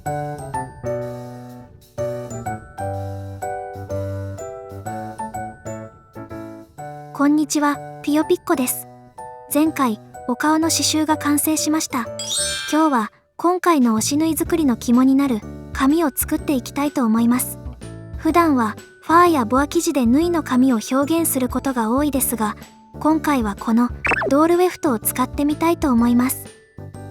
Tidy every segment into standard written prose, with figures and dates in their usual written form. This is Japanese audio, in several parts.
こんにちは、ぴよぴっこです。前回、お顔の刺繍が完成しました。今日は、今回の推し縫い作りの肝になる紙を作っていきたいと思います。普段は、ファーやボア生地で縫いの紙を表現することが多いですが、今回はこのドールウェフトを使ってみたいと思います。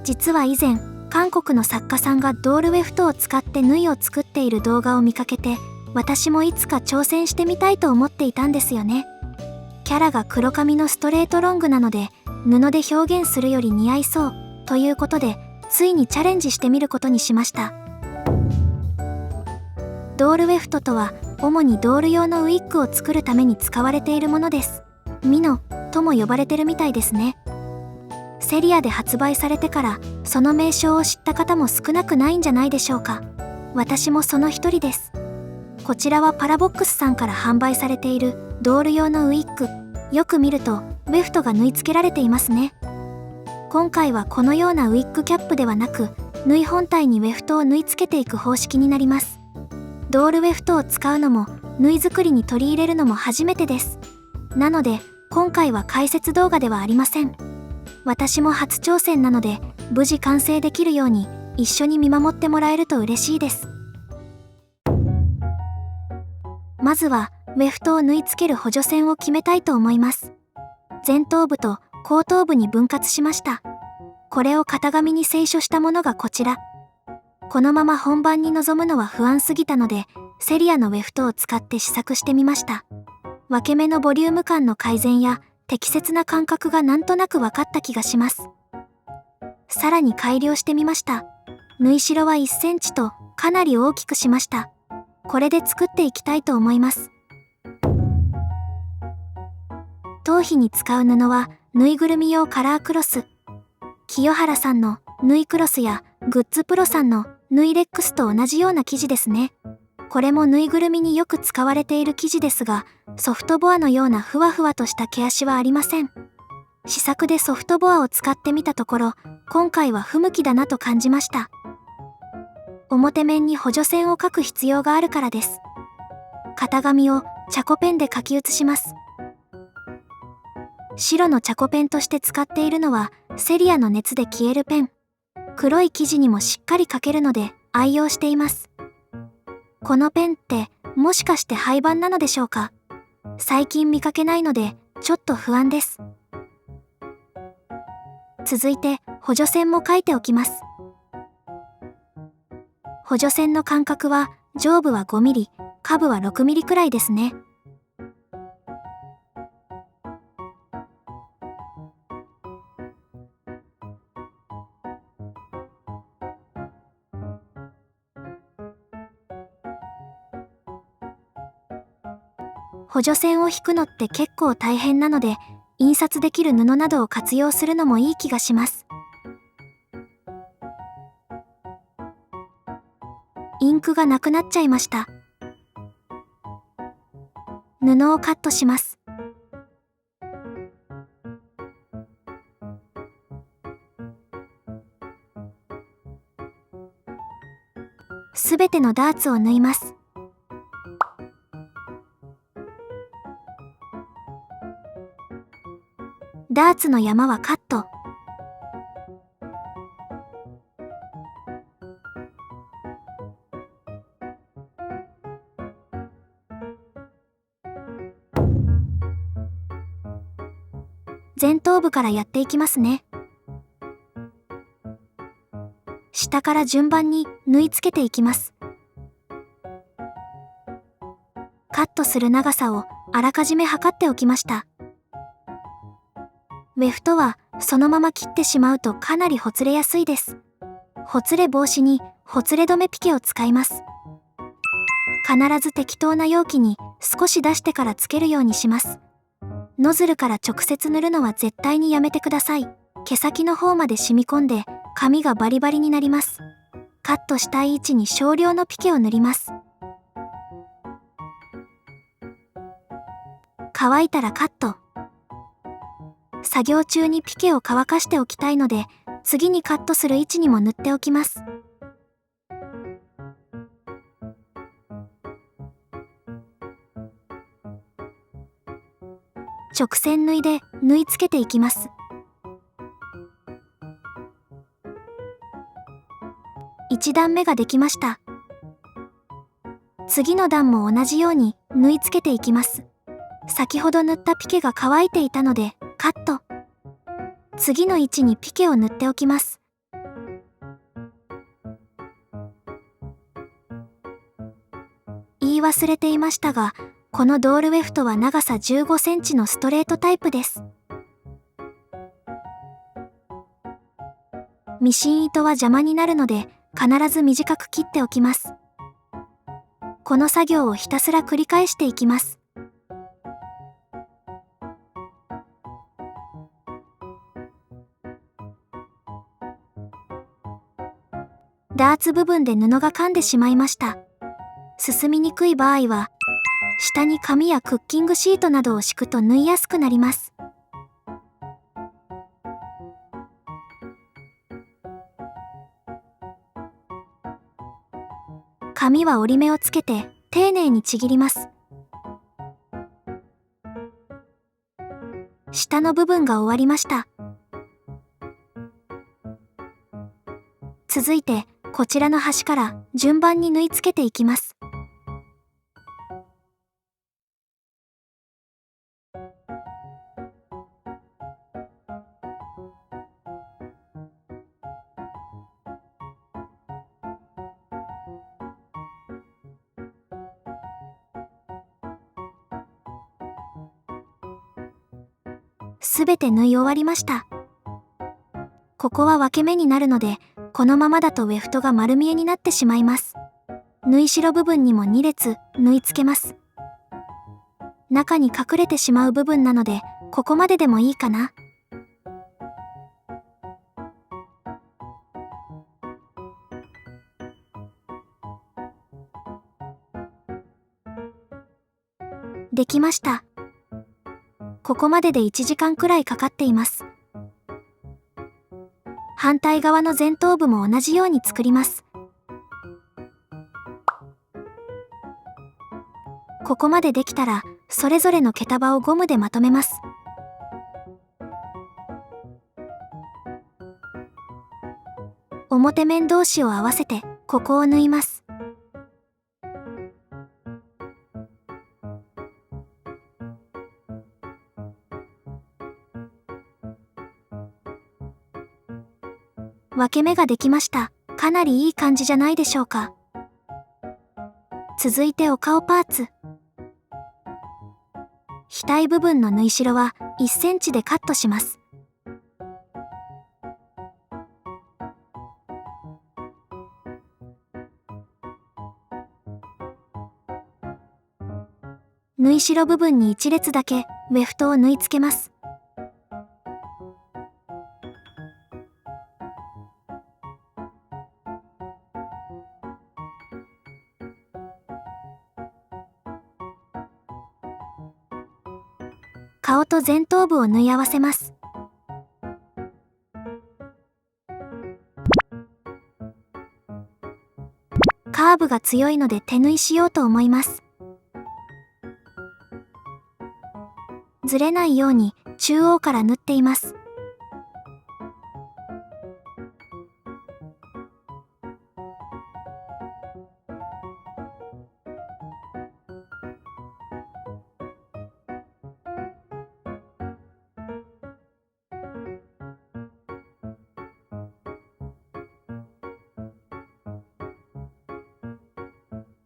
実は以前、韓国の作家さんがドールウェフトを使って縫いを作っている動画を見かけて、私もいつか挑戦してみたいと思っていたんですよね。キャラが黒髪のストレートロングなので、布で表現するより似合いそうということで、ついにチャレンジしてみることにしました。ドールウェフトとは、主にドール用のウィッグを作るために使われているものです。ミノとも呼ばれてるみたいですね。セリアで発売されてから、その名称を知った方も少なくないんじゃないでしょうか。私もその一人です。こちらはパラボックスさんから販売されているドール用のウィッグ。よく見るとウェフトが縫い付けられていますね。今回はこのようなウィッグキャップではなく、縫い本体にウェフトを縫い付けていく方式になります。ドールウェフトを使うのも縫い作りに取り入れるのも初めてです。なので今回は解説動画ではありません。私も初挑戦なので無事完成できるように一緒に見守ってもらえると嬉しいです。まずはウェフトを縫い付ける補助線を決めたいと思います。前頭部と後頭部に分割しました。これを型紙に清書したものがこちら。このまま本番に臨むのは不安すぎたので、セリアのウェフトを使って試作してみました。分け目のボリューム感の改善や適切な感覚がなんとなく分かった気がします。さらに改良してみました。縫い代は1センチとかなり大きくしました。これで作っていきたいと思います。頭皮に使う布はぬいぐるみ用カラークロス。清原さんの縫いクロスやグッズプロさんの縫いレックスと同じような生地ですね。これもぬいぐるみによく使われている生地ですが、ソフトボアのようなふわふわとした毛足はありません。試作でソフトボアを使ってみたところ、今回は不向きだなと感じました。表面に補助線を描く必要があるからです。型紙をチャコペンで書き写します。白のチャコペンとして使っているのはセリアの熱で消えるペン。黒い生地にもしっかり書けるので愛用しています。このペンってもしかして廃盤なのでしょうか？最近見かけないのでちょっと不安です。続いて補助線も書いておきます。補助線の間隔は上部は5ミリ、下部は6ミリくらいですね。補助線を引くのって結構大変なので、印刷できる布などを活用するのもいい気がします。インクがなくなっちゃいました。布をカットします。すべてのダーツを縫います。ダーツの山はカット。前頭部からやっていきますね。下から順番に縫い付けていきます。カットする長さをあらかじめ測っておきました。ウェフトはそのまま切ってしまうとかなりほつれやすいです。ほつれ防止にほつれ止めピケを使います。必ず適当な容器に少し出してからつけるようにします。ノズルから直接塗るのは絶対にやめてください。毛先の方まで染み込んで髪がバリバリになります。カットしたい位置に少量のピケを塗ります。乾いたらカット。作業中にピケを乾かしておきたいので、次にカットする位置にも塗っておきます。直線縫いで縫い付けていきます。1段目ができました。次の段も同じように縫い付けていきます。先ほど縫ったピケが乾いていたのでカット。次の位置にピケを縫っておきます。言い忘れていましたが、このドールウェフトは長さ15センチのストレートタイプです。ミシン糸は邪魔になるので必ず短く切っておきます。この作業をひたすら繰り返していきます。ダーツ部分で布が噛んでしまいました。進みにくい場合は、下に紙やクッキングシートなどを敷くと縫いやすくなります。紙は折り目をつけて丁寧にちぎります。下の部分が終わりました。続いてこちらの端から順番に縫い付けていきます。すべて縫い終わりました。ここは分け目になるので、このままだとウェフトが丸見えになってしまいます。縫い代部分にも2列縫い付けます。中に隠れてしまう部分なので、ここまででもいいかな。できました。ここまでで1時間くらいかかっています。反対側の前頭部も同じように作ります。ここまでできたら、それぞれの毛束をゴムでまとめます。表面同士を合わせて、ここを縫います。分け目ができました。かなりいい感じじゃないでしょうか。続いてお顔パーツ。額部分の縫い代は1センチでカットします。縫い代部分に1列だけウェフトを縫い付けます。顔と前頭部を縫い合わせます。カーブが強いので手縫いしようと思います。ずれないように中央から縫っています。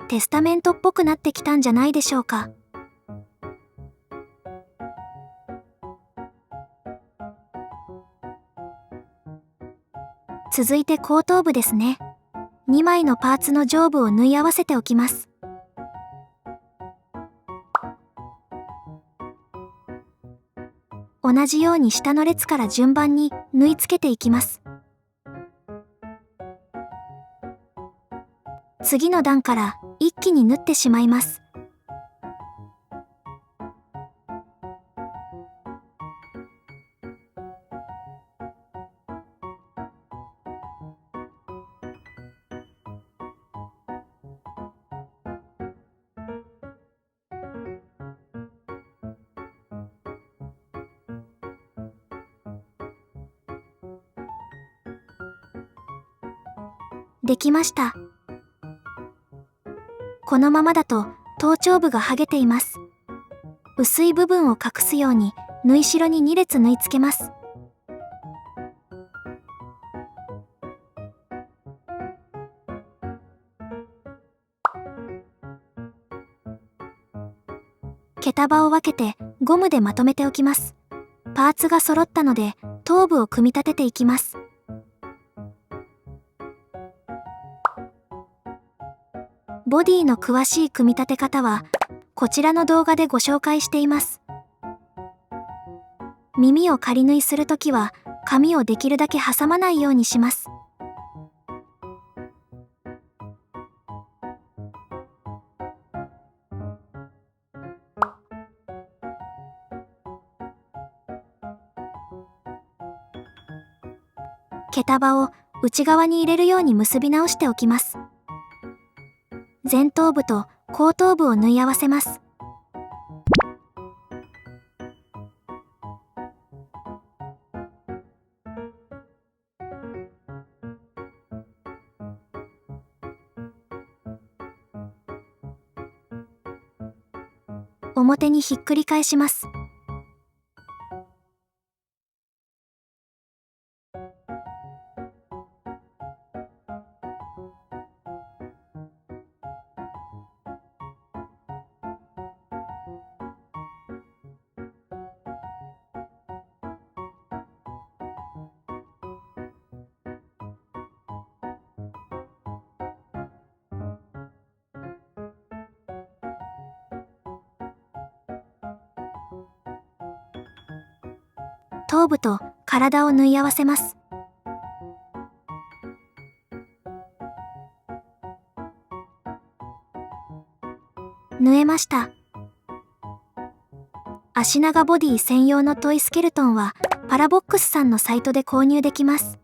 テスタメントっぽくなってきたんじゃないでしょうか。続いて後頭部ですね。2枚のパーツの上部を縫い合わせておきます。同じように下の列から順番に縫い付けていきます。次の段から一気に縫ってしまいます。できました。このままだと頭頂部が剥げています。薄い部分を隠すように縫い代に2列縫い付けます。毛束を分けてゴムでまとめておきます。パーツが揃ったので頭部を組み立てていきます。ボディの詳しい組み立て方はこちらの動画でご紹介しています。耳を仮縫いするときは紙をできるだけ挟まないようにします。毛束を内側に入れるように結び直しておきます。前頭部と後頭部を縫い合わせます。表にひっくり返します。頭部と体を縫い合わせます。縫えました。足長ボディ専用のトイスケルトンはパラボックスさんのサイトで購入できます。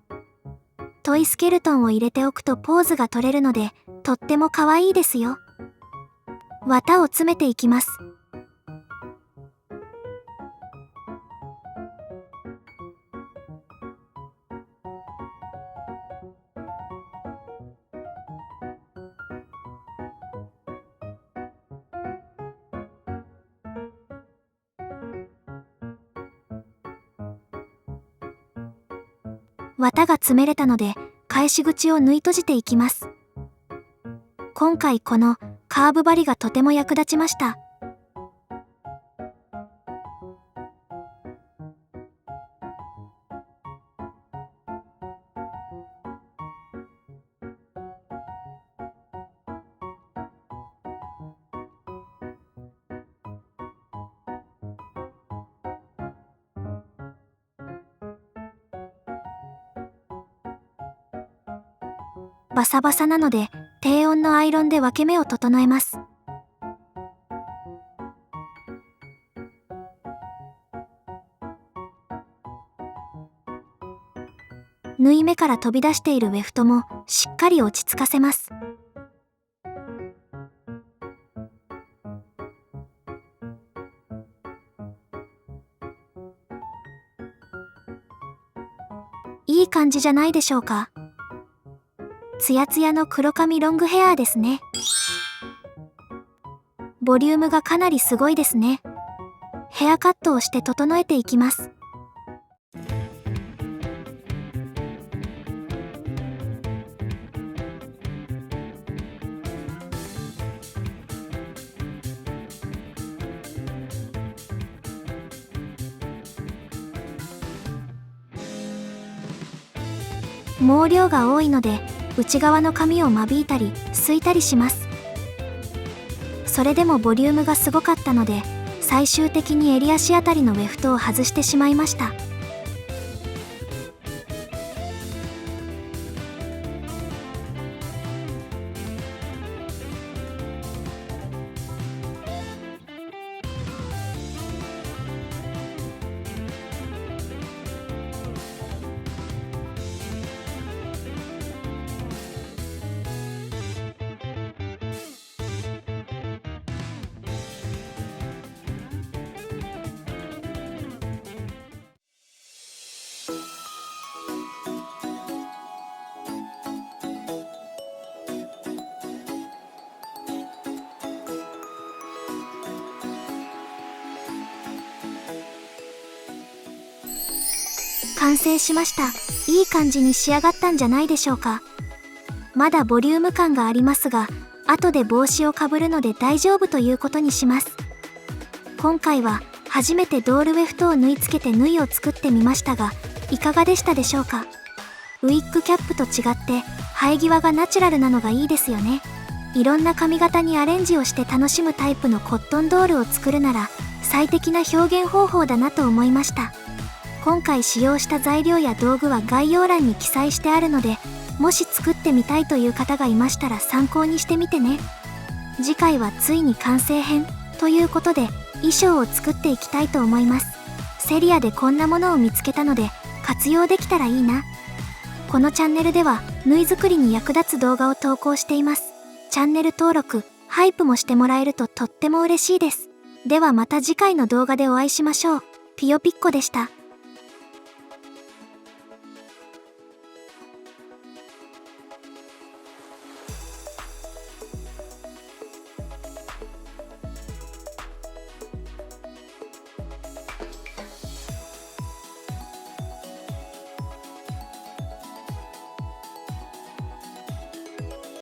トイスケルトンを入れておくとポーズが取れるのでとっても可愛いですよ。綿を詰めていきます。綿が詰めれたので返し口を縫い閉じていきます。今回このカーブ針がとても役立ちました。バサバサなので低温のアイロンで分け目を整えます。縫い目から飛び出しているウェフトもしっかり落ち着かせます。いい感じじゃないでしょうか。ツヤツヤの黒髪ロングヘアですね。ボリュームがかなりすごいですね。ヘアカットをして整えていきます。毛量が多いので内側の髪を間引いたりすいたりします。それでもボリュームがすごかったので最終的に襟足あたりのウェフトを外してしまいました。完成しました。いい感じに仕上がったんじゃないでしょうか。まだボリューム感がありますが、後で帽子をかぶるので大丈夫ということにします。今回は初めてドールウェフトを縫い付けて縫いを作ってみましたが、いかがでしたでしょうか。ウィッグキャップと違って生え際がナチュラルなのがいいですよね。いろんな髪型にアレンジをして楽しむタイプのコットンドールを作るなら最適な表現方法だなと思いました。今回使用した材料や道具は概要欄に記載してあるので、もし作ってみたいという方がいましたら参考にしてみてね。次回はついに完成編ということで衣装を作っていきたいと思います。セリアでこんなものを見つけたので活用できたらいいな。このチャンネルでは縫い作りに役立つ動画を投稿しています。チャンネル登録、ハイプもしてもらえるととっても嬉しいです。ではまた次回の動画でお会いしましょう。ピヨピッコでした。